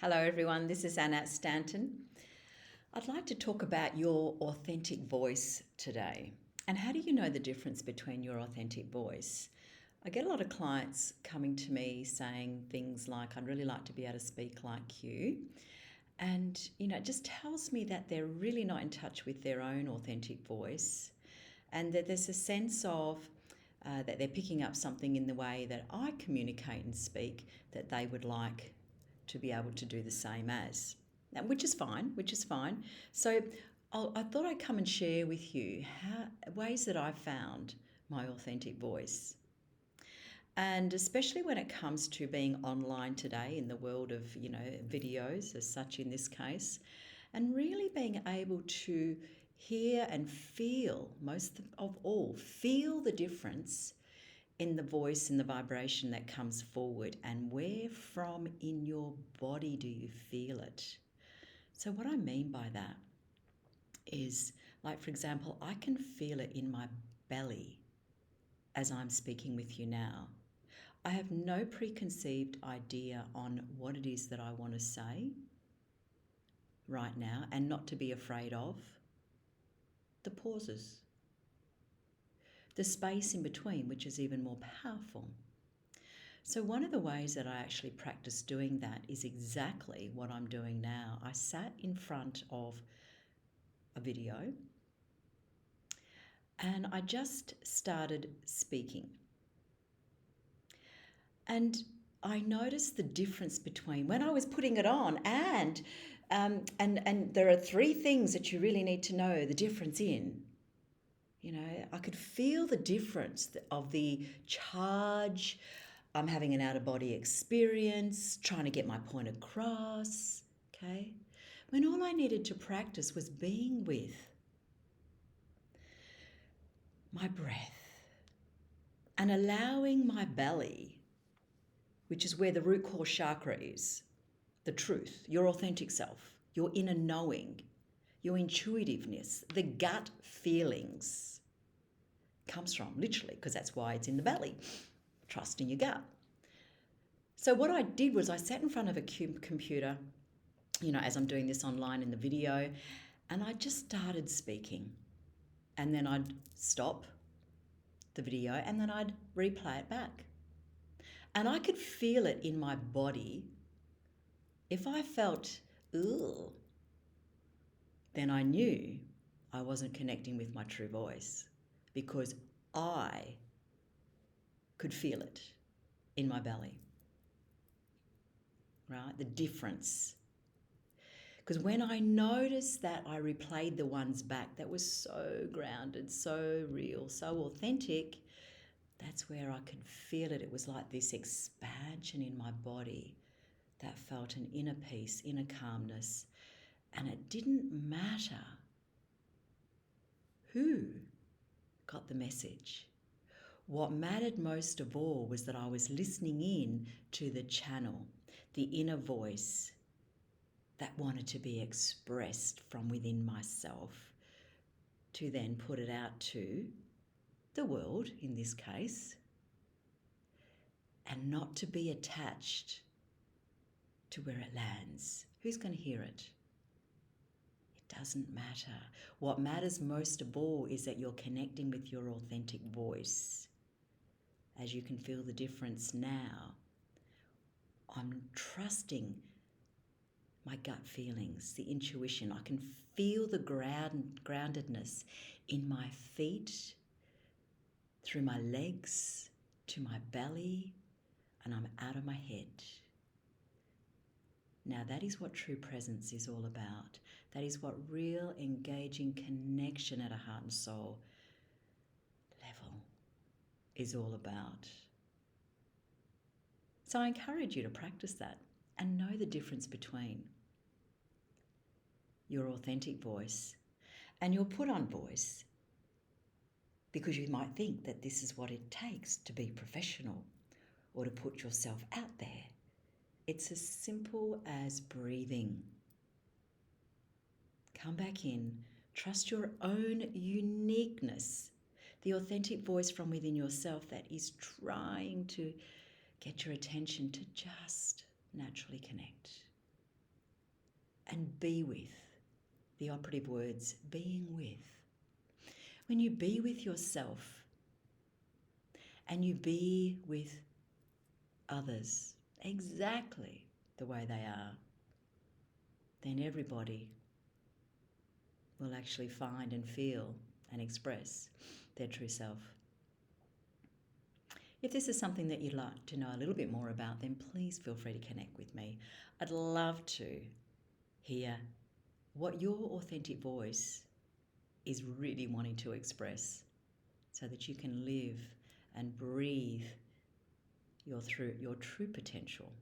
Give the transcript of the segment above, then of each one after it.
Hello everyone, this is Annette Stanton. I'd like to talk about your authentic voice today. And how do you know the difference between your authentic voice? I get a lot of clients coming to me saying things like, I'd really like to be able to speak like you. And, it just tells me that they're really not in touch with their own authentic voice and that there's a sense of that they're picking up something in the way that I communicate and speak that they would like to be able to do the same as, which is fine. So I thought I'd come and share with you ways that I've found my authentic voice. And especially when it comes to being online today in the world of, videos as such in this case, and really being able to hear and feel, most of all, feel the difference in the voice and the vibration that comes forward, and where from in your body do you feel it? So what I mean by that is, like, for example, I can feel it in my belly as I'm speaking with you now. I have no preconceived idea on what it is that I want to say right now, and not to be afraid of the pauses, the space in between, which is even more powerful. So one of the ways that I actually practice doing that is exactly what I'm doing now. I sat in front of a video and I just started speaking. And I noticed the difference between when I was putting it on and there are three things that you really need to know the difference in. I could feel the difference of the charge. I'm having an out-of-body experience, trying to get my point across, okay? When all I needed to practice was being with my breath and allowing my belly, which is where the root core chakra is, the truth, your authentic self, your inner knowing, your intuitiveness, the gut feelings comes from, literally, because that's why it's in the belly. Trust in your gut. So what I did was I sat in front of a computer, as I'm doing this online in the video, and I just started speaking. And then I'd stop the video and then I'd replay it back. And I could feel it in my body. If I felt, ugh, then I knew I wasn't connecting with my true voice, because I could feel it in my belly, right? The difference. Because when I noticed that, I replayed the ones back that was so grounded, so real, so authentic, that's where I could feel it. It was like this expansion in my body that felt an inner peace, inner calmness. And it didn't matter who got the message. What mattered most of all was that I was listening in to the channel, the inner voice that wanted to be expressed from within myself, to then put it out to the world, in this case, and not to be attached to where it lands. Who's going to hear it? It doesn't matter. What matters most of all is that you're connecting with your authentic voice. As you can feel the difference now, I'm trusting my gut feelings, the intuition. I can feel the groundedness in my feet, through my legs, to my belly, and I'm out of my head. Now that is what true presence is all about. That is what real engaging connection at a heart and soul level is all about. So I encourage you to practice that and know the difference between your authentic voice and your put-on voice, because you might think that this is what it takes to be professional or to put yourself out there. It's as simple as breathing. Come back in, trust your own uniqueness, the authentic voice from within yourself that is trying to get your attention to just naturally connect. and be with. The operative words, being with. When you be with yourself and you be with others exactly the way they are, then everybody will actually find and feel and express their true self. If this is something that you'd like to know a little bit more about, then please feel free to connect with me. I'd love to hear what your authentic voice is really wanting to express so that you can live and breathe your true potential.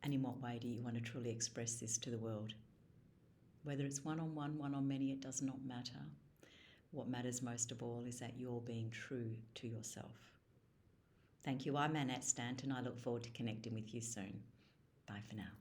And in what way do you want to truly express this to the world? Whether it's one-on-one, one-on-many, it does not matter. What matters most of all is that you're being true to yourself. Thank you. I'm Annette Stanton. I look forward to connecting with you soon. Bye for now.